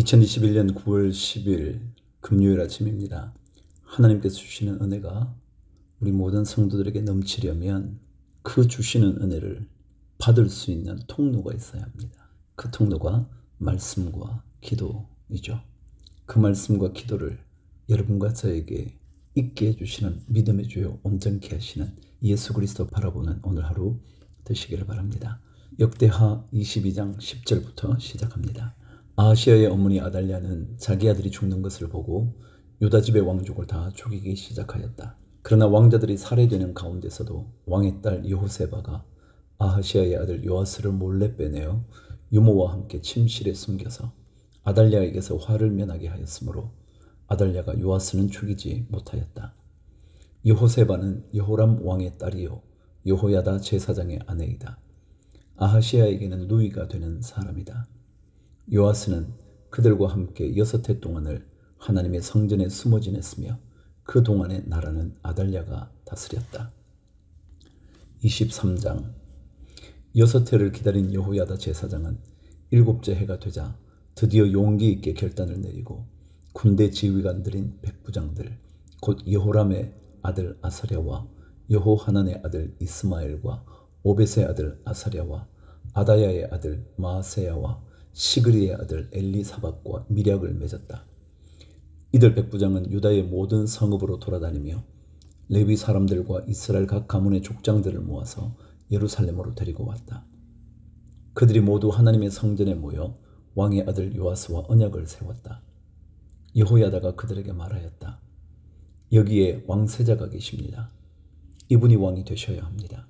2021년 9월 10일 금요일 아침입니다. 하나님께서 주시는 은혜가 우리 모든 성도들에게 넘치려면 그 주시는 은혜를 받을 수 있는 통로가 있어야 합니다. 그 통로가 말씀과 기도이죠. 그 말씀과 기도를 여러분과 저에게 있게 해주시는 믿음의 주요 온전케 하시는 예수 그리스도 바라보는 오늘 하루 되시기를 바랍니다. 역대하 22장 10절부터 시작합니다. 아하시아의 어머니 아달랴는 자기 아들이 죽는 것을 보고 유다 집의 왕족을 다 죽이기 시작하였다. 그러나 왕자들이 살해되는 가운데서도 왕의 딸 여호세바가 아하시아의 아들 요아스를 몰래 빼내어 유모와 함께 침실에 숨겨서 아달랴에게서 화를 면하게 하였으므로 아달랴가 요아스는 죽이지 못하였다. 여호세바는 여호람 왕의 딸이요 여호야다 제사장의 아내이다. 아하시아에게는 누이가 되는 사람이다. 요아스는 그들과 함께 6해 동안을 하나님의 성전에 숨어 지냈으며 그 동안의 나라는 아달랴가 다스렸다. 23장 6해를 기다린 여호야다 제사장은 7째 해가 되자 드디어 용기 있게 결단을 내리고 군대 지휘관들인 백부장들 곧 여호람의 아들 아사랴와 여호하난의 아들 이스마엘과 오벳의 아들 아사랴와 아다야의 아들 마아세야와 시그리의 아들 엘리사박과 미략을 맺었다. 이들 백부장은 유다의 모든 성읍으로 돌아다니며 레위 사람들과 이스라엘 각 가문의 족장들을 모아서 예루살렘으로 데리고 왔다. 그들이 모두 하나님의 성전에 모여 왕의 아들 요아스와 언약을 세웠다. 여호야다가 그들에게 말하였다. 여기에 왕세자가 계십니다. 이분이 왕이 되셔야 합니다.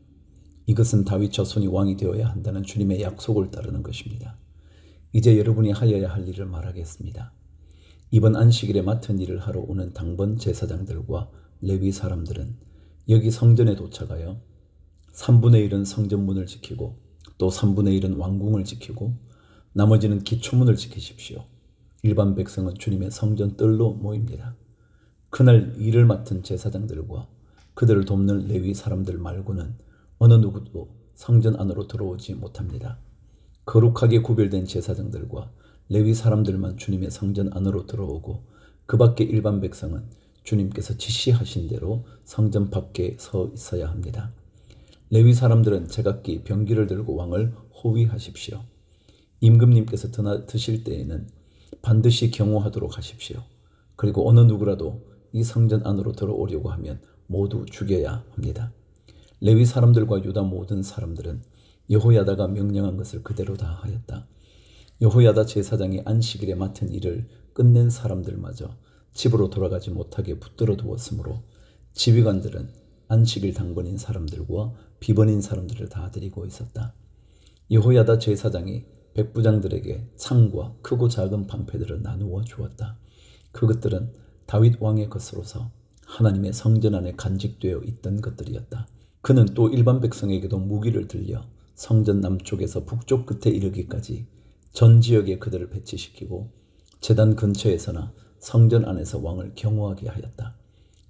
이것은 다윗 자손이 왕이 되어야 한다는 주님의 약속을 따르는 것입니다. 이제 여러분이 하여야 할 일을 말하겠습니다. 이번 안식일에 맡은 일을 하러 오는 당번 제사장들과 레위 사람들은 여기 성전에 도착하여 3분의 1은 성전문을 지키고 또 3분의 1은 왕궁을 지키고 나머지는 기초문을 지키십시오. 일반 백성은 주님의 성전 뜰로 모입니다. 그날 일을 맡은 제사장들과 그들을 돕는 레위 사람들 말고는 어느 누구도 성전 안으로 들어오지 못합니다. 거룩하게 구별된 제사장들과 레위 사람들만 주님의 성전 안으로 들어오고 그 밖의 일반 백성은 주님께서 지시하신 대로 성전 밖에 서 있어야 합니다. 레위 사람들은 제각기 병기를 들고 왕을 호위하십시오. 임금님께서 드실 때에는 반드시 경호하도록 하십시오. 그리고 어느 누구라도 이 성전 안으로 들어오려고 하면 모두 죽여야 합니다. 레위 사람들과 유다 모든 사람들은 여호야다가 명령한 것을 그대로 다 하였다. 여호야다 제사장이 안식일에 맡은 일을 끝낸 사람들마저 집으로 돌아가지 못하게 붙들어 두었으므로 지휘관들은 안식일 당번인 사람들과 비번인 사람들을 다 데리고 있었다. 여호야다 제사장이 백부장들에게 창과 크고 작은 방패들을 나누어 주었다. 그것들은 다윗 왕의 것으로서 하나님의 성전 안에 간직되어 있던 것들이었다. 그는 또 일반 백성에게도 무기를 들려 성전 남쪽에서 북쪽 끝에 이르기까지 전 지역에 그들을 배치시키고 제단 근처에서나 성전 안에서 왕을 경호하게 하였다.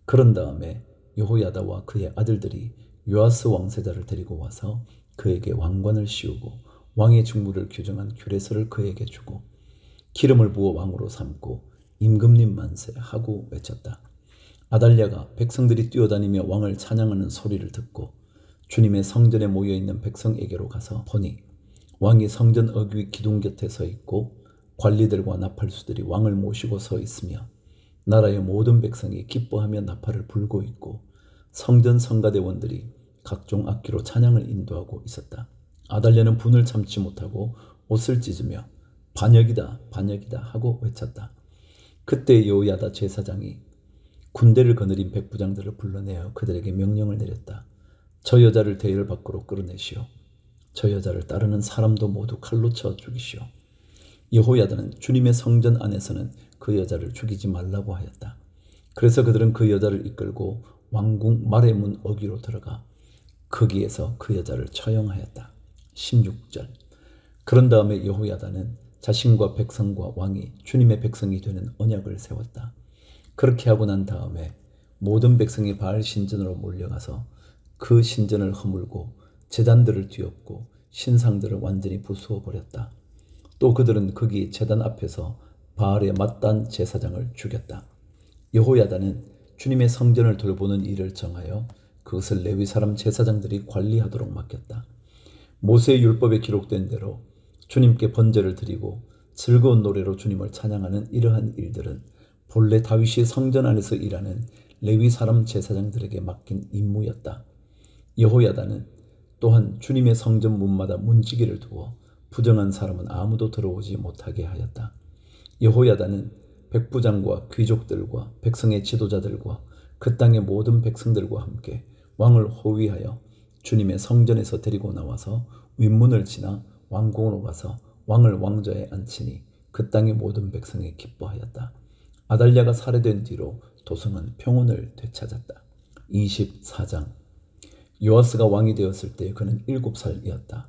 그런 다음에 여호야다와 그의 아들들이 요아스 왕세자를 데리고 와서 그에게 왕관을 씌우고 왕의 직무를 규정한 규례서를 그에게 주고 기름을 부어 왕으로 삼고 임금님 만세 하고 외쳤다. 아달랴가 백성들이 뛰어다니며 왕을 찬양하는 소리를 듣고 주님의 성전에 모여있는 백성에게로 가서 보니 왕이 성전 어귀 기둥 곁에 서 있고 관리들과 나팔수들이 왕을 모시고 서 있으며 나라의 모든 백성이 기뻐하며 나팔을 불고 있고 성전 성가대원들이 각종 악기로 찬양을 인도하고 있었다. 아달랴는 분을 참지 못하고 옷을 찢으며 반역이다 반역이다 하고 외쳤다. 그때 여호야다 제사장이 군대를 거느린 백부장들을 불러내어 그들에게 명령을 내렸다. 저 여자를 대열 밖으로 끌어내시오. 저 여자를 따르는 사람도 모두 칼로 쳐 죽이시오. 여호야다는 주님의 성전 안에서는 그 여자를 죽이지 말라고 하였다. 그래서 그들은 그 여자를 이끌고 왕궁 말의 문 어귀로 들어가 거기에서 그 여자를 처형하였다. 16절 그런 다음에 여호야다는 자신과 백성과 왕이 주님의 백성이 되는 언약을 세웠다. 그렇게 하고 난 다음에 모든 백성이 바알 신전으로 몰려가서 그 신전을 허물고 제단들을 뒤엎고 신상들을 완전히 부수어 버렸다. 또 그들은 거기 제단 앞에서 바알의 맏단 제사장을 죽였다. 여호야다는 주님의 성전을 돌보는 일을 정하여 그것을 레위 사람 제사장들이 관리하도록 맡겼다. 모세의 율법에 기록된 대로 주님께 번제를 드리고 즐거운 노래로 주님을 찬양하는 이러한 일들은 본래 다윗이 성전 안에서 일하는 레위 사람 제사장들에게 맡긴 임무였다. 여호야다는 또한 주님의 성전 문마다 문지기를 두어 부정한 사람은 아무도 들어오지 못하게 하였다. 여호야다는 백부장과 귀족들과 백성의 지도자들과 그 땅의 모든 백성들과 함께 왕을 호위하여 주님의 성전에서 데리고 나와서 윗문을 지나 왕궁으로 가서 왕을 왕좌에 앉히니 그 땅의 모든 백성이 기뻐하였다. 아달랴가 살해된 뒤로 도성은 평온을 되찾았다. 24장. 요아스가 왕이 되었을 때 그는 7살이었다.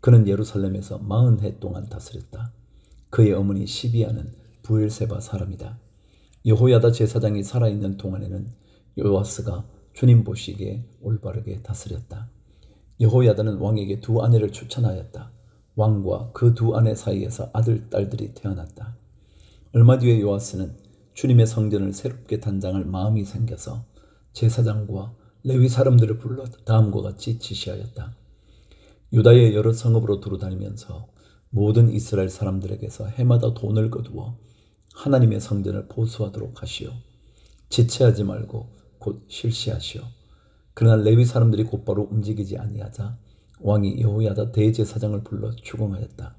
그는 예루살렘에서 40해 동안 다스렸다. 그의 어머니 시비아는 부엘세바 사람이다. 여호야다 제사장이 살아있는 동안에는 요아스가 주님 보시기에 올바르게 다스렸다. 여호야다는 왕에게 2 아내를 추천하였다. 왕과 그 2 아내 사이에서 아들, 딸들이 태어났다. 얼마 뒤에 요아스는 주님의 성전을 새롭게 단장할 마음이 생겨서 제사장과 레위 사람들을 불러 다음과 같이 지시하였다. 유다의 여러 성읍으로 두루다니면서 모든 이스라엘 사람들에게서 해마다 돈을 거두어 하나님의 성전을 보수하도록 하시오. 지체하지 말고 곧 실시하시오. 그러나 레위 사람들이 곧바로 움직이지 아니하자 왕이 여호야다 대제사장을 불러 추궁하였다.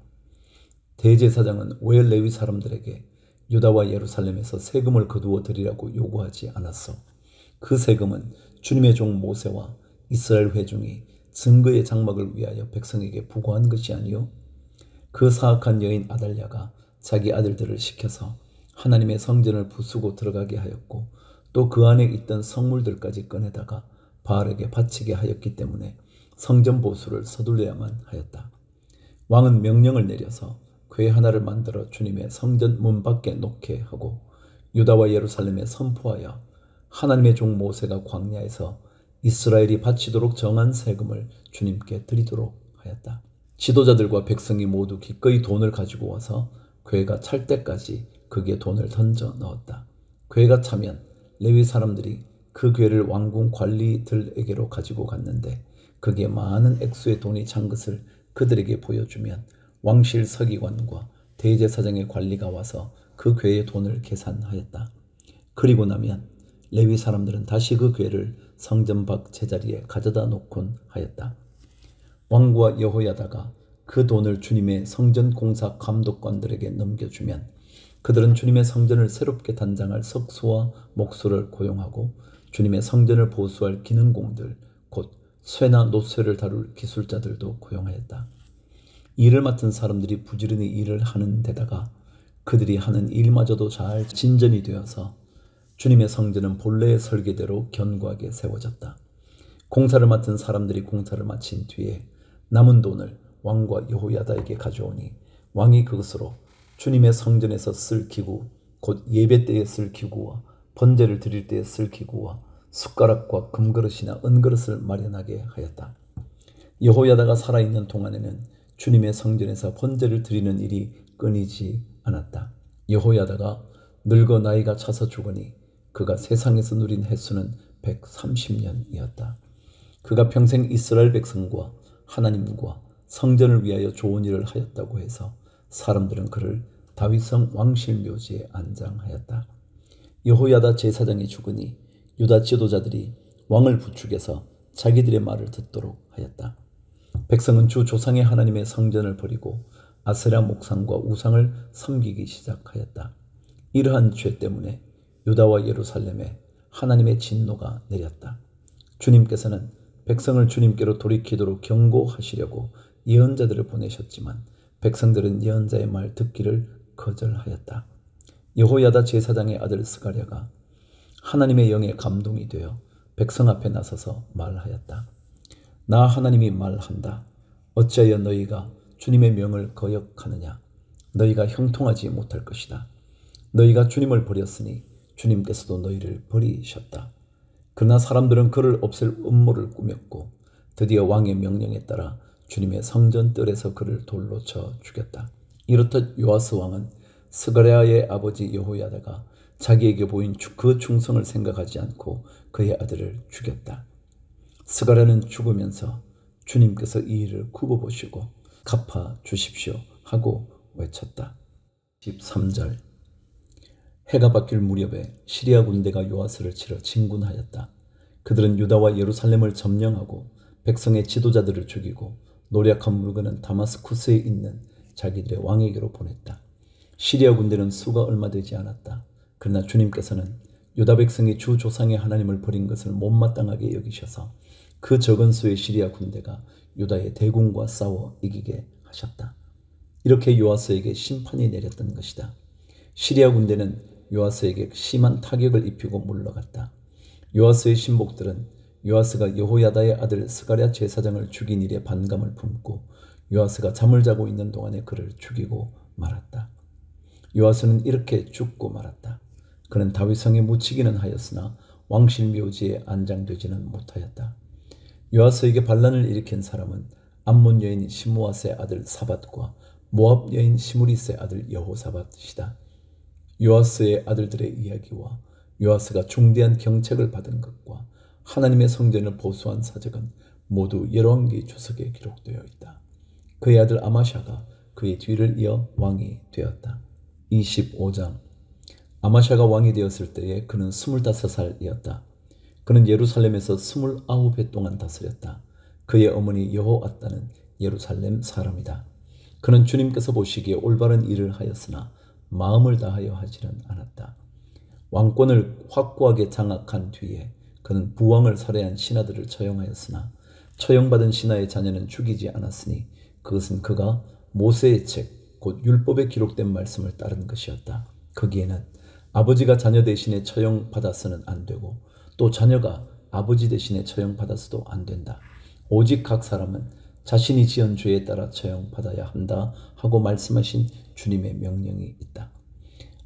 대제사장은 왜 레위 사람들에게 유다와 예루살렘에서 세금을 거두어 드리라고 요구하지 않았소? 그 세금은 주님의 종 모세와 이스라엘 회중이 증거의 장막을 위하여 백성에게 부과한 것이 아니요? 그 사악한 여인 아달랴가 자기 아들들을 시켜서 하나님의 성전을 부수고 들어가게 하였고 또 그 안에 있던 성물들까지 꺼내다가 바알에게 바치게 하였기 때문에 성전 보수를 서둘러야만 하였다. 왕은 명령을 내려서 궤 하나를 만들어 주님의 성전 문 밖에 놓게 하고 유다와 예루살렘에 선포하여 하나님의 종 모세가 광야에서 이스라엘이 바치도록 정한 세금을 주님께 드리도록 하였다. 지도자들과 백성이 모두 기꺼이 돈을 가지고 와서 궤가 찰 때까지 거기에 돈을 던져 넣었다. 궤가 차면 레위 사람들이 그 궤를 왕궁 관리들에게로 가지고 갔는데 거기에 많은 액수의 돈이 찬 것을 그들에게 보여주면 왕실 서기관과 대제사장의 관리가 와서 그 궤의 돈을 계산하였다. 그리고 나면 레위 사람들은 다시 그 궤를 성전 밖 제자리에 가져다 놓곤 하였다. 왕과 여호야다가 그 돈을 주님의 성전 공사 감독관들에게 넘겨주면 그들은 주님의 성전을 새롭게 단장할 석수와 목수를 고용하고 주님의 성전을 보수할 기능공들 곧 쇠나 노쇠를 다룰 기술자들도 고용하였다. 일을 맡은 사람들이 부지런히 일을 하는 데다가 그들이 하는 일마저도 잘 진전이 되어서 주님의 성전은 본래의 설계대로 견고하게 세워졌다. 공사를 맡은 사람들이 공사를 마친 뒤에 남은 돈을 왕과 여호야다에게 가져오니 왕이 그것으로 주님의 성전에서 쓸 기구 곧 예배 때에 쓸 기구와 번제를 드릴 때에 쓸 기구와 숟가락과 금그릇이나 은그릇을 마련하게 하였다. 여호야다가 살아있는 동안에는 주님의 성전에서 번제를 드리는 일이 끊이지 않았다. 여호야다가 늙어 나이가 차서 죽으니 그가 세상에서 누린 횟수는 130년이었다. 그가 평생 이스라엘 백성과 하나님과 성전을 위하여 좋은 일을 하였다고 해서 사람들은 그를 다윗성 왕실 묘지에 안장하였다. 여호야다 제사장이 죽으니 유다 지도자들이 왕을 부축해서 자기들의 말을 듣도록 하였다. 백성은 주 조상의 하나님의 성전을 버리고 아세라 목상과 우상을 섬기기 시작하였다. 이러한 죄 때문에 유다와 예루살렘에 하나님의 진노가 내렸다. 주님께서는 백성을 주님께로 돌이키도록 경고하시려고 예언자들을 보내셨지만 백성들은 예언자의 말 듣기를 거절하였다. 여호야다 제사장의 아들 스가랴가 하나님의 영에 감동이 되어 백성 앞에 나서서 말하였다. 나 하나님이 말한다. 어찌하여 너희가 주님의 명을 거역하느냐. 너희가 형통하지 못할 것이다. 너희가 주님을 버렸으니 주님께서도 너희를 버리셨다. 그러나 사람들은 그를 없앨 음모를 꾸몄고 드디어 왕의 명령에 따라 주님의 성전 뜰에서 그를 돌로 쳐 죽였다. 이렇듯 요아스 왕은 스가랴의 아버지 여호야다가 자기에게 보인 그 충성을 생각하지 않고 그의 아들을 죽였다. 스가랴는 죽으면서 주님께서 이 일을 굽어보시고 갚아 주십시오 하고 외쳤다. 13절. 해가 바뀔 무렵에 시리아 군대가 요아스를 치러 진군하였다. 그들은 유다와 예루살렘을 점령하고 백성의 지도자들을 죽이고 노력한 물건은 다마스쿠스에 있는 자기들의 왕에게로 보냈다. 시리아 군대는 수가 얼마 되지 않았다. 그러나 주님께서는 유다 백성이 주 조상의 하나님을 버린 것을 못마땅하게 여기셔서 그 적은 수의 시리아 군대가 유다의 대군과 싸워 이기게 하셨다. 이렇게 요아스에게 심판이 내렸던 것이다. 시리아 군대는 요아스에게 심한 타격을 입히고 물러갔다. 요아스의 신복들은 요아스가 여호야다의 아들 스가랴 제사장을 죽인 일에 반감을 품고 요아스가 잠을 자고 있는 동안에 그를 죽이고 말았다. 요아스는 이렇게 죽고 말았다. 그는 다윗성에 묻히기는 하였으나 왕실 묘지에 안장되지는 못하였다. 요아스에게 반란을 일으킨 사람은 암몬 여인 시므아스의 아들 사밧과 모압 여인 시므리스의 아들 여호사밧이다. 요아스의 아들들의 이야기와 요아스가 중대한 경책을 받은 것과 하나님의 성전을 보수한 사적은 모두 열왕기 주석에 기록되어 있다. 그의 아들 아마샤가 그의 뒤를 이어 왕이 되었다. 25장. 아마샤가 왕이 되었을 때에 그는 25살이었다. 그는 예루살렘에서 29해 동안 다스렸다. 그의 어머니 여호아따는 예루살렘 사람이다. 그는 주님께서 보시기에 올바른 일을 하였으나 마음을 다하여 하지는 않았다. 왕권을 확고하게 장악한 뒤에 그는 부왕을 살해한 신하들을 처형하였으나 처형받은 신하의 자녀는 죽이지 않았으니 그것은 그가 모세의 책 곧 율법에 기록된 말씀을 따른 것이었다. 거기에는 아버지가 자녀 대신에 처형받아서는 안 되고 또 자녀가 아버지 대신에 처형받아서도 안 된다. 오직 각 사람은 자신이 지은 죄에 따라 처형받아야 한다 하고 말씀하신 주님의 명령이 있다.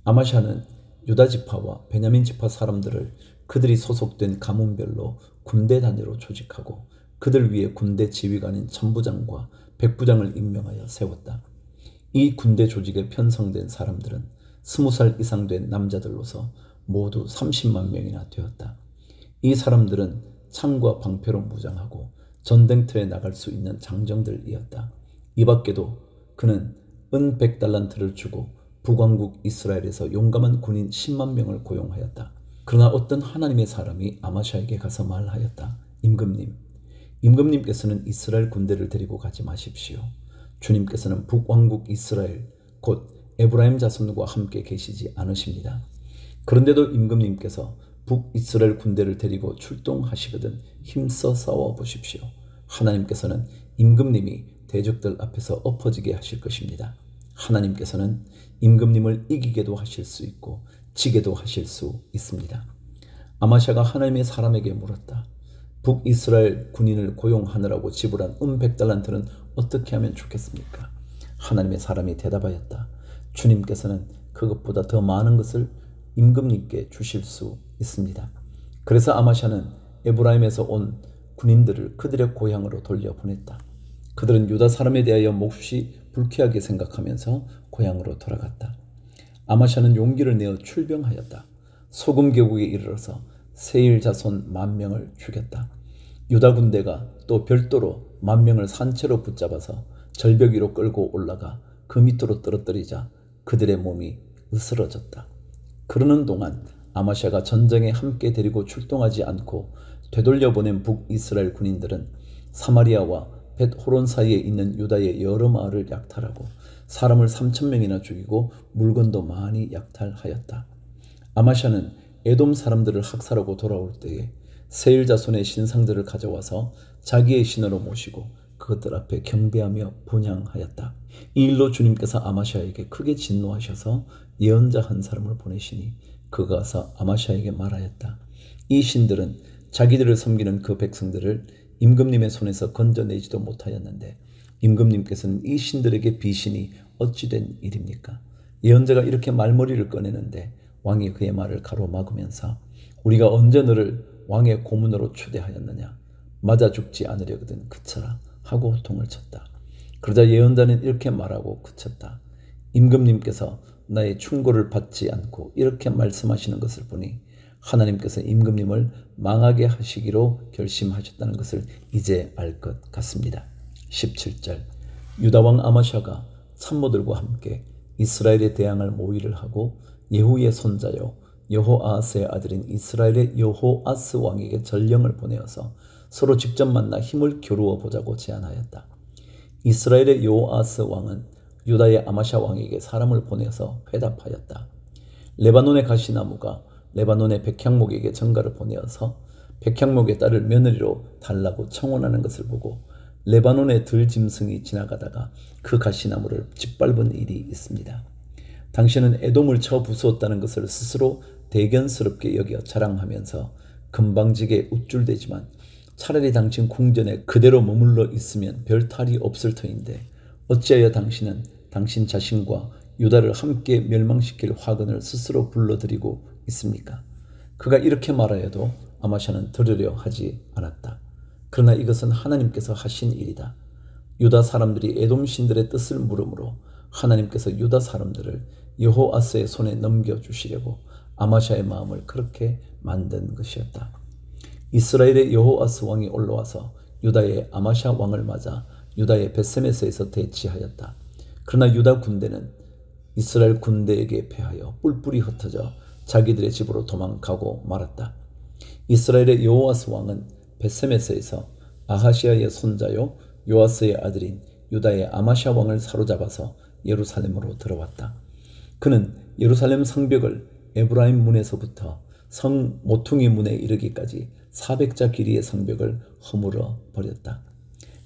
아마샤는 유다 지파와 베냐민 지파 사람들을 그들이 소속된 가문별로 군대 단위로 조직하고 그들 위에 군대 지휘관인 천부장과 백부장을 임명하여 세웠다. 이 군대 조직에 편성된 사람들은 20살 이상 된 남자들로서 모두 30만 명이나 되었다. 이 사람들은 창과 방패로 무장하고 전쟁터에 나갈 수 있는 장정들이었다. 이 밖에도 그는 은 100달란트를 주고 북왕국 이스라엘에서 용감한 군인 10만 명을 고용하였다. 그러나 어떤 하나님의 사람이 아마샤에게 가서 말하였다. 임금님께서는 이스라엘 군대를 데리고 가지 마십시오. 주님께서는 북왕국 이스라엘 곧 에브라임 자손과 함께 계시지 않으십니다. 그런데도 임금님께서 북이스라엘 군대를 데리고 출동하시거든 힘써 싸워 보십시오. 하나님께서는 임금님이 대적들 앞에서 엎어지게 하실 것입니다. 하나님께서는 임금님을 이기게도 하실 수 있고 지게도 하실 수 있습니다. 아마샤가 하나님의 사람에게 물었다. 북이스라엘 군인을 고용하느라고 지불한 100달란트는 어떻게 하면 좋겠습니까? 하나님의 사람이 대답하였다. 주님께서는 그것보다 더 많은 것을 임금님께 주실 수 있습니다. 그래서 아마샤는 에브라임에서 온 군인들을 그들의 고향으로 돌려보냈다. 그들은 유다 사람에 대하여 몹시 불쾌하게 생각하면서 고향으로 돌아갔다. 아마샤는 용기를 내어 출병하였다. 소금 계곡에 이르러서 세일 자손 10,000명을 죽였다. 유다 군대가 또 별도로 10,000명을 산채로 붙잡아서 절벽 위로 끌고 올라가 그 밑으로 떨어뜨리자 그들의 몸이 으스러졌다. 그러는 동안 아마샤가 전쟁에 함께 데리고 출동하지 않고 되돌려 보낸 북이스라엘 군인들은 사마리아와 벳호론 사이에 있는 유다의 여러 마을을 약탈하고 사람을 3,000명이나 죽이고 물건도 많이 약탈하였다. 아마샤는 에돔 사람들을 학살하고 돌아올 때에 세일 자손의 신상들을 가져와서 자기의 신으로 모시고 그것들 앞에 경배하며 분향하였다. 이 일로 주님께서 아마샤에게 크게 진노하셔서 예언자 한 사람을 보내시니 그가 가서 아마샤에게 말하였다. 이 신들은 자기들을 섬기는 그 백성들을 임금님의 손에서 건져내지도 못하였는데 임금님께서는 이 신들에게 비신이 어찌된 일입니까? 예언자가 이렇게 말머리를 꺼내는데 왕이 그의 말을 가로막으면서 우리가 언제 너를 왕의 고문으로 초대하였느냐? 맞아 죽지 않으려거든 그쳐라 하고 통을 쳤다. 그러자 예언자는 이렇게 말하고 그쳤다. 임금님께서 나의 충고를 받지 않고 이렇게 말씀하시는 것을 보니 하나님께서 임금님을 망하게 하시기로 결심하셨다는 것을 이제 알 것 같습니다. 17절 유다왕 아마샤가 참모들과 함께 이스라엘에 대항할 모의를 하고 예후의 손자요 여호아하스의 아들인 이스라엘의 여호아스 왕에게 전령을 보내어서 서로 직접 만나 힘을 겨루어 보자고 제안하였다. 이스라엘의 여호아스 왕은 유다의 아마샤 왕에게 사람을 보내서 회답하였다. 레바논의 가시나무가 레바논의 백향목에게 전가를 보내어서 백향목의 딸을 며느리로 달라고 청혼하는 것을 보고 레바논의 들짐승이 지나가다가 그 가시나무를 짓밟은 일이 있습니다. 당신은 에돔을 쳐 부수었다는 것을 스스로 대견스럽게 여겨 자랑하면서 금방지게 우쭐대지만 차라리 당신 궁전에 그대로 머물러 있으면 별 탈이 없을 터인데 어찌하여 당신은 당신 자신과 유다를 함께 멸망시킬 화근을 스스로 불러들이고 있습니까? 그가 이렇게 말하여도 아마샤는 들으려 하지 않았다. 그러나 이것은 하나님께서 하신 일이다. 유다 사람들이 에돔 신들의 뜻을 물음으로 하나님께서 유다 사람들을 여호아스의 손에 넘겨주시려고 아마샤의 마음을 그렇게 만든 것이었다. 이스라엘의 여호아스 왕이 올라와서 유다의 아마샤 왕을 맞아 유다의 벳세메스에서 대치하였다. 그러나 유다 군대는 이스라엘 군대에게 패하여 뿔뿔이 흩어져 자기들의 집으로 도망가고 말았다. 이스라엘의 여호아스 왕은 벳세메스에서 아하시아의 손자요 요아스의 아들인 유다의 아마샤 왕을 사로잡아서 예루살렘으로 들어왔다. 그는 예루살렘 성벽을 에브라임 문에서부터 성 모퉁이 문에 이르기까지 400자 길이의 성벽을 허물어 버렸다.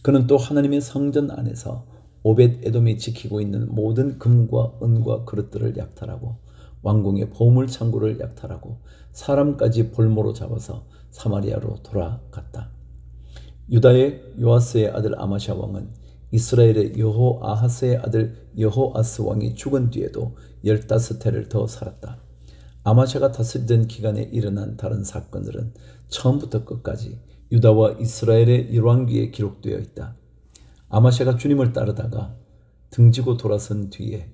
그는 또 하나님의 성전 안에서 오벳 에돔이 지키고 있는 모든 금과 은과 그릇들을 약탈하고 왕궁의 보물 창고를 약탈하고 사람까지 볼모로 잡아서 사마리아로 돌아갔다. 유다의 요아스의 아들 아마샤 왕은 이스라엘의 여호아하스의 아들 여호아스 왕이 죽은 뒤에도 15해를 더 살았다. 아마샤가 다스리던 기간에 일어난 다른 사건들은 처음부터 끝까지 유다와 이스라엘의 열왕기에 기록되어 있다. 아마샤가 주님을 따르다가 등지고 돌아선 뒤에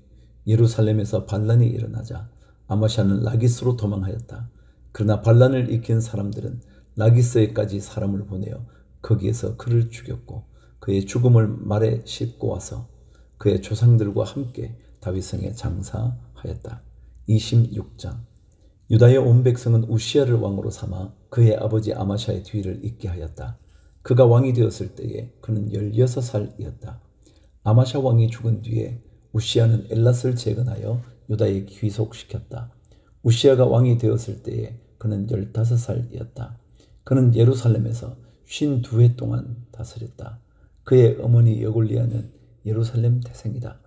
예루살렘에서 반란이 일어나자 아마샤는 라기스로 도망하였다. 그러나 반란을 일으킨 사람들은 라기스에까지 사람을 보내어 거기에서 그를 죽였고 그의 죽음을 말에 싣고 와서 그의 조상들과 함께 다윗성에 장사하였다. 26장 유다의 온 백성은 우시야를 왕으로 삼아 그의 아버지 아마샤의 뒤를 잇게 하였다. 그가 왕이 되었을 때에 그는 16살이었다. 아마샤 왕이 죽은 뒤에 우시야는 엘랏을 재건하여 유다에 귀속시켰다. 우시야가 왕이 되었을 때에 그는 15살이었다. 그는 예루살렘에서 52해 동안 다스렸다. 그의 어머니 여골리아는 예루살렘 태생이다.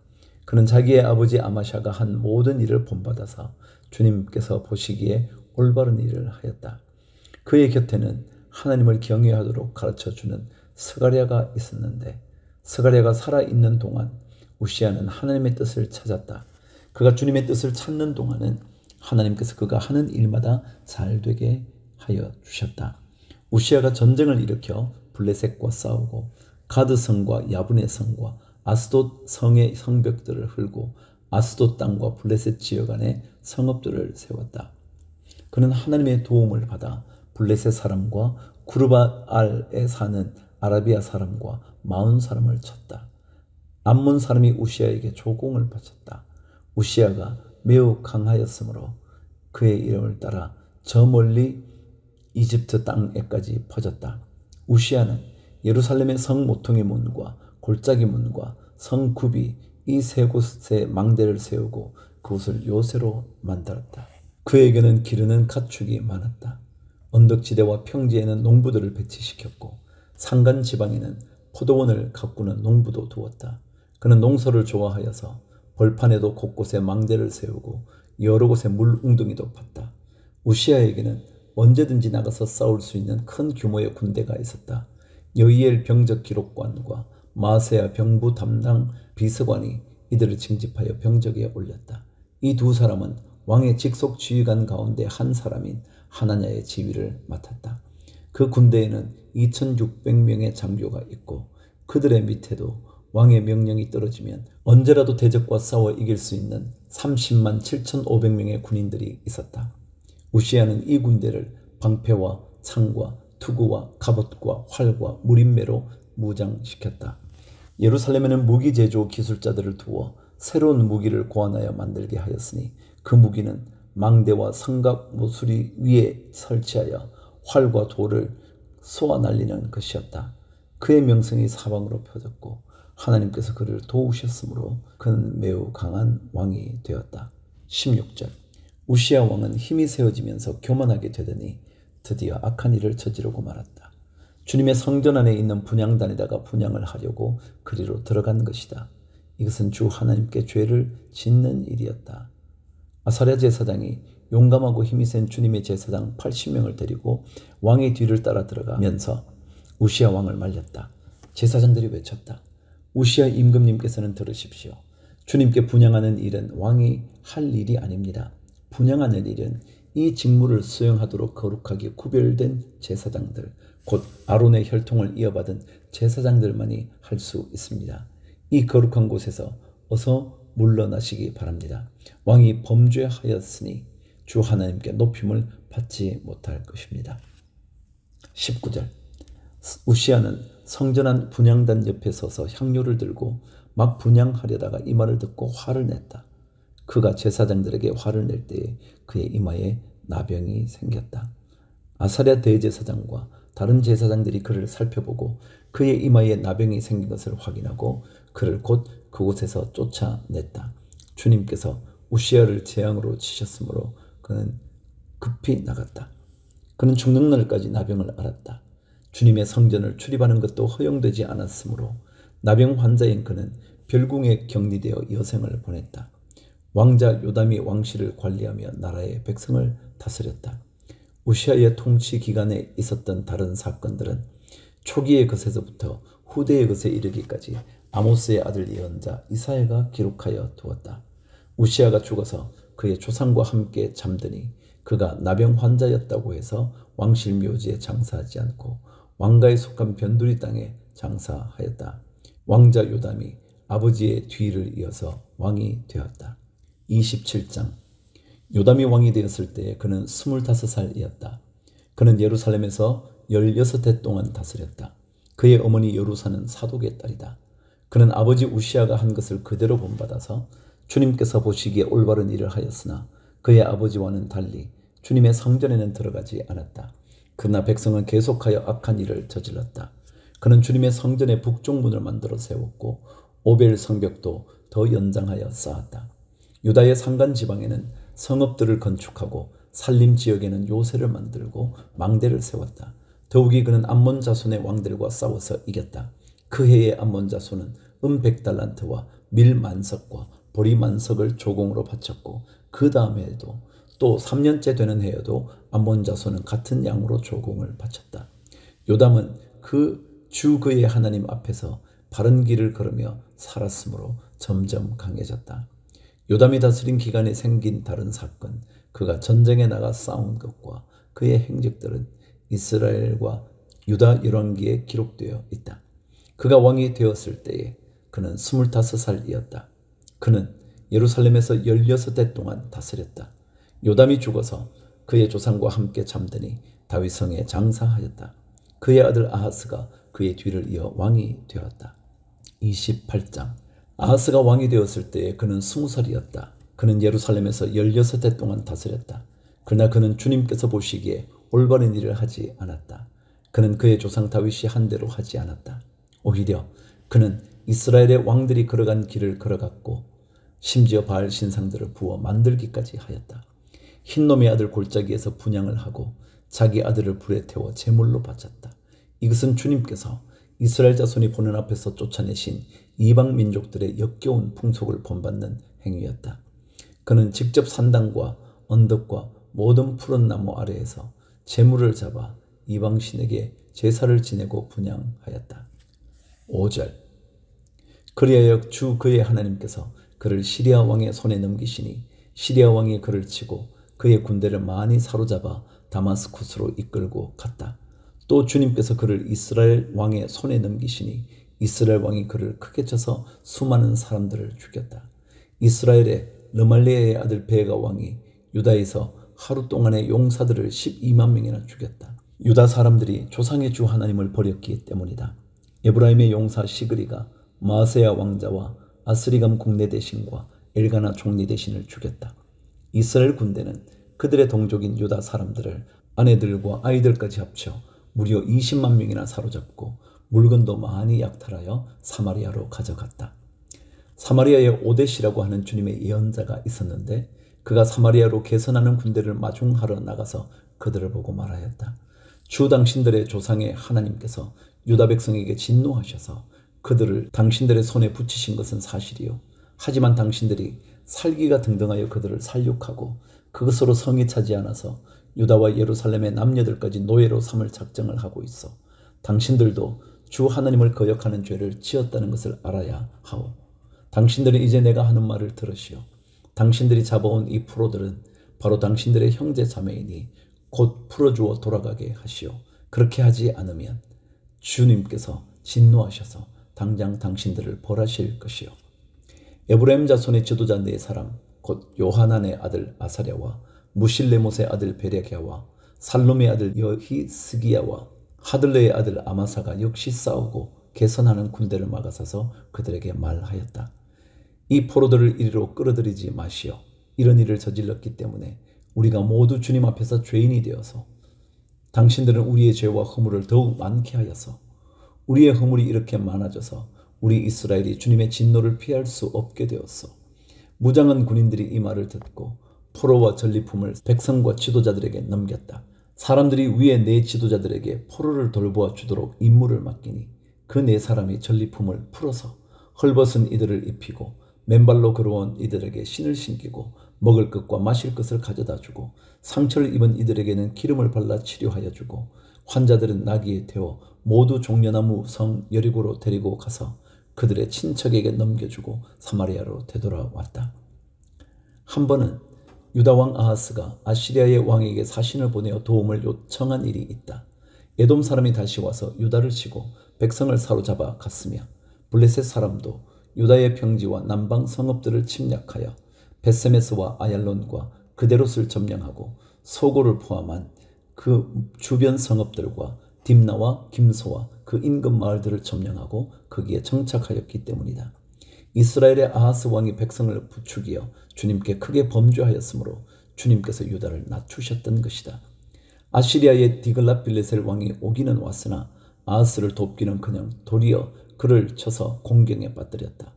그는 자기의 아버지 아마샤가 한 모든 일을 본받아서 주님께서 보시기에 올바른 일을 하였다. 그의 곁에는 하나님을 경외하도록 가르쳐주는 스가랴가 있었는데 스가랴가 살아있는 동안 우시야는 하나님의 뜻을 찾았다. 그가 주님의 뜻을 찾는 동안은 하나님께서 그가 하는 일마다 잘되게 하여 주셨다. 우시야가 전쟁을 일으켜 블레셋과 싸우고 가드 성과 야분의 성과 아스돗 성의 성벽들을 헐고 아스돗 땅과 블레셋 지역 안에 성읍들을 세웠다. 그는 하나님의 도움을 받아 블레셋 사람과 구르바알에 사는 아라비아 사람과 마온 사람을 쳤다. 암몬 사람이 우시야에게 조공을 바쳤다. 우시야가 매우 강하였으므로 그의 이름을 따라 저 멀리 이집트 땅에까지 퍼졌다. 우시야는 예루살렘의 성 모퉁이 문과 골짜기 문과 성 굽이 이 세 곳에 망대를 세우고 그곳을 요새로 만들었다. 그에게는 기르는 가축이 많았다. 언덕지대와 평지에는 농부들을 배치시켰고 산간 지방에는 포도원을 가꾸는 농부도 두었다. 그는 농사를 좋아하여서 벌판에도 곳곳에 망대를 세우고 여러 곳에 물 웅덩이도 팠다. 우시야에게는 언제든지 나가서 싸울 수 있는 큰 규모의 군대가 있었다. 여이엘 병적 기록관과 마세야 병부 담당 비서관이 이들을 징집하여 병적에 올렸다. 이 두 사람은 왕의 직속 지휘관 가운데 한 사람인 하나냐의 지휘를 맡았다. 그 군대에는 2600명의 장교가 있고 그들의 밑에도 왕의 명령이 떨어지면 언제라도 대적과 싸워 이길 수 있는 30만 7,500명의 군인들이 있었다. 우시야는 이 군대를 방패와 창과 투구와 갑옷과 활과 무림매로 무장시켰다. 예루살렘에는 무기 제조 기술자들을 두어 새로운 무기를 고안하여 만들게 하였으니 그 무기는 망대와 성각 모서리 위에 설치하여 활과 돌을 쏘아 날리는 것이었다. 그의 명성이 사방으로 펴졌고 하나님께서 그를 도우셨으므로 그는 매우 강한 왕이 되었다. 16절. 우시야 왕은 힘이 세워지면서 교만하게 되더니 드디어 악한 일을 저지르고 말았다. 주님의 성전 안에 있는 분향단에다가 분향을 하려고 그리로 들어간 것이다. 이것은 주 하나님께 죄를 짓는 일이었다. 아사랴 제사장이 용감하고 힘이 센 주님의 제사장 80명을 데리고 왕의 뒤를 따라 들어가면서 우시야 왕을 말렸다. 제사장들이 외쳤다. 우시야 임금님께서는 들으십시오. 주님께 분향하는 일은 왕이 할 일이 아닙니다. 분향하는 일은 이 직무를 수행하도록 거룩하게 구별된 제사장들, 곧 아론의 혈통을 이어받은 제사장들만이 할 수 있습니다. 이 거룩한 곳에서 어서 물러나시기 바랍니다. 왕이 범죄하였으니 주 하나님께 높임을 받지 못할 것입니다. 19절. 우시야는 성전 안 분향단 옆에 서서 향료를 들고 막 분향하려다가 이 말을 듣고 화를 냈다. 그가 제사장들에게 화를 낼 때에 그의 이마에 나병이 생겼다. 아사랴 대제사장과 다른 제사장들이 그를 살펴보고 그의 이마에 나병이 생긴 것을 확인하고 그를 곧 그곳에서 쫓아냈다. 주님께서 우시야를 재앙으로 치셨으므로 그는 급히 나갔다. 그는 죽는 날까지 나병을 앓았다. 주님의 성전을 출입하는 것도 허용되지 않았으므로 나병 환자인 그는 별궁에 격리되어 여생을 보냈다. 왕자 요담이 왕실을 관리하며 나라의 백성을 다스렸다. 우시야의 통치 기간에 있었던 다른 사건들은 초기의 것에서부터 후대의 것에 이르기까지 아모스의 아들 예언자 이사야가 기록하여 두었다. 우시야가 죽어서 그의 조상과 함께 잠드니 그가 나병 환자였다고 해서 왕실 묘지에 장사하지 않고 왕가에 속한 변두리 땅에 장사하였다. 왕자 요담이 아버지의 뒤를 이어서 왕이 되었다. 27장. 요담이 왕이 되었을 때 그는 25살이었다. 그는 예루살렘에서 16해 동안 다스렸다. 그의 어머니 여루사는 사독의 딸이다. 그는 아버지 우시야가 한 것을 그대로 본받아서 주님께서 보시기에 올바른 일을 하였으나 그의 아버지와는 달리 주님의 성전에는 들어가지 않았다. 그러나 백성은 계속하여 악한 일을 저질렀다. 그는 주님의 성전의 북쪽 문을 만들어 세웠고 오벨 성벽도 더 연장하여 쌓았다. 유다의 산간 지방에는 성읍들을 건축하고 산림 지역에는 요새를 만들고 망대를 세웠다. 더욱이 그는 암몬 자손의 왕들과 싸워서 이겼다. 그 해의 암몬 자손은 100달란트와 밀 만석과 보리 만석을 조공으로 바쳤고 그 다음에도 또 3년째 되는 해에도 암몬 자손은 같은 양으로 조공을 바쳤다. 요담은 그의 하나님 앞에서 바른 길을 걸으며 살았으므로 점점 강해졌다. 요담이 다스린 기간에 생긴 다른 사건, 그가 전쟁에 나가 싸운 것과 그의 행적들은 이스라엘과 유다 열왕기에 기록되어 있다. 그가 왕이 되었을 때에 그는 25살이었다. 그는 예루살렘에서 16해 동안 다스렸다. 요담이 죽어서 그의 조상과 함께 잠드니 다윗성에 장사하였다. 그의 아들 아하스가 그의 뒤를 이어 왕이 되었다. 28장. 아하스가 왕이 되었을 때에 그는 20살이었다. 그는 예루살렘에서 16해 동안 다스렸다. 그러나 그는 주님께서 보시기에 올바른 일을 하지 않았다. 그는 그의 조상 다윗이 한 대로 하지 않았다. 오히려 그는 이스라엘의 왕들이 걸어간 길을 걸어갔고 심지어 바알 신상들을 부어 만들기까지 하였다. 흰놈의 아들 골짜기에서 분향을 하고 자기 아들을 불에 태워 제물로 바쳤다. 이것은 주님께서 이스라엘 자손이 보는 앞에서 쫓아내신 이방 민족들의 역겨운 풍속을 본받는 행위였다. 그는 직접 산당과 언덕과 모든 푸른 나무 아래에서 제물을 잡아 이방신에게 제사를 지내고 분향하였다. 5절. 그리하여 주 그의 하나님께서 그를 시리아 왕의 손에 넘기시니 시리아 왕이 그를 치고 그의 군대를 많이 사로잡아 다마스쿠스로 이끌고 갔다. 또 주님께서 그를 이스라엘 왕의 손에 넘기시니 이스라엘 왕이 그를 크게 쳐서 수많은 사람들을 죽였다. 이스라엘의 르말리아의 아들 베가 왕이 유다에서 하루 동안의 용사들을 12만 명이나 죽였다. 유다 사람들이 조상의 주 하나님을 버렸기 때문이다. 에브라임의 용사 시그리가 마세야 왕자와 아스리감 국내 대신과 엘가나 총리 대신을 죽였다. 이스라엘 군대는 그들의 동족인 유다 사람들을 아내들과 아이들까지 합쳐 무려 20만 명이나 사로잡고 물건도 많이 약탈하여 사마리아로 가져갔다. 사마리아에 오뎃이라고 하는 주님의 예언자가 있었는데 그가 사마리아로 개선하는 군대를 마중하러 나가서 그들을 보고 말하였다. 주 당신들의 조상의 하나님께서 유다 백성에게 진노하셔서 그들을 당신들의 손에 붙이신 것은 사실이요. 하지만 당신들이 살기가 등등하여 그들을 살육하고 그것으로 성이 차지 않아서 유다와 예루살렘의 남녀들까지 노예로 삼을 작정을 하고 있어. 당신들도 주 하나님을 거역하는 죄를 지었다는 것을 알아야 하오. 당신들은 이제 내가 하는 말을 들으시오. 당신들이 잡아온 이 포로들은 바로 당신들의 형제 자매이니 곧 풀어주어 돌아가게 하시오. 그렇게 하지 않으면 주님께서 진노하셔서 당장 당신들을 벌하실 것이요. 에브라임 자손의 지도자 네 사람 곧 요하난의 아들 아사랴와 무실레못의 아들 베레기야와 살룸의 아들 여히스기야와 하들레의 아들 아마사가 역시 싸우고 개선하는 군대를 막아서서 그들에게 말하였다. 이 포로들을 이리로 끌어들이지 마시오. 이런 일을 저질렀기 때문에 우리가 모두 주님 앞에서 죄인이 되어서 당신들은 우리의 죄와 허물을 더욱 많게 하여서 우리의 허물이 이렇게 많아져서 우리 이스라엘이 주님의 진노를 피할 수 없게 되었어. 무장한 군인들이 이 말을 듣고 포로와 전리품을 백성과 지도자들에게 넘겼다. 사람들이 위에 네 지도자들에게 포로를 돌보아 주도록 임무를 맡기니 그 네 사람이 전리품을 풀어서 헐벗은 이들을 입히고 맨발로 걸어온 이들에게 신을 신기고 먹을 것과 마실 것을 가져다 주고 상처를 입은 이들에게는 기름을 발라 치료하여 주고 환자들은 나귀에 태워 모두 종려나무 성 여리고로 데리고 가서 그들의 친척에게 넘겨주고 사마리아로 되돌아왔다. 한 번은 유다 왕 아하스가 아시리아의 왕에게 사신을 보내어 도움을 요청한 일이 있다. 에돔 사람이 다시 와서 유다를 치고 백성을 사로잡아 갔으며 블레셋 사람도 유다의 평지와 남방 성읍들을 침략하여 베세메스와 아얄론과 그데롯을 점령하고 소고를 포함한 그 주변 성읍들과 딥나와 김소와 그 인근 마을들을 점령하고 거기에 정착하였기 때문이다. 이스라엘의 아하스 왕이 백성을 부추기어 주님께 크게 범죄하였으므로 주님께서 유다를 낮추셨던 것이다. 아시리아의 디글랏빌레셀 왕이 오기는 왔으나 아하스를 돕기는커녕 도리어 그를 쳐서 공경에 빠뜨렸다.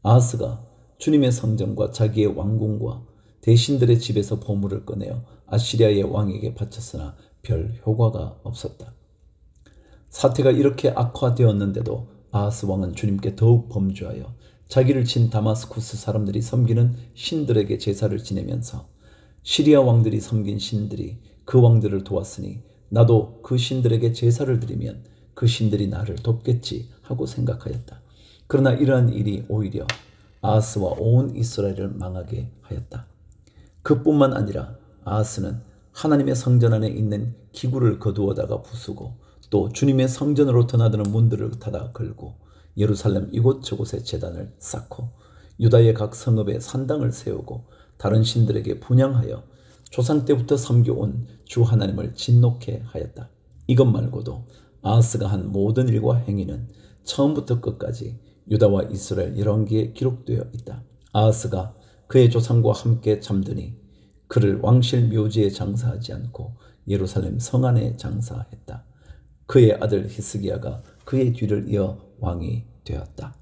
아하스가 주님의 성전과 자기의 왕궁과 대신들의 집에서 보물을 꺼내어 아시리아의 왕에게 바쳤으나 별 효과가 없었다. 사태가 이렇게 악화되었는데도 아하스 왕은 주님께 더욱 범죄하여 자기를 친 다마스쿠스 사람들이 섬기는 신들에게 제사를 지내면서 시리아 왕들이 섬긴 신들이 그 왕들을 도왔으니 나도 그 신들에게 제사를 드리면 그 신들이 나를 돕겠지 하고 생각하였다. 그러나 이러한 일이 오히려 아하스와 온 이스라엘을 망하게 하였다. 그뿐만 아니라 아하스는 하나님의 성전 안에 있는 기구를 거두어다가 부수고 또 주님의 성전으로 드나드는 문들을 닫아 걸고 예루살렘 이곳저곳에 제단을 쌓고 유다의 각 성읍에 산당을 세우고 다른 신들에게 분향하여 조상 때부터 섬겨온 주 하나님을 진노케 하였다. 이것 말고도 아하스가 한 모든 일과 행위는 처음부터 끝까지 유다와 이스라엘 열왕기에 기록되어 있다. 아하스가 그의 조상과 함께 잠드니 그를 왕실 묘지에 장사하지 않고 예루살렘 성 안에 장사했다. 그의 아들 히스기야가 그의 뒤를 이어 왕이 되었다.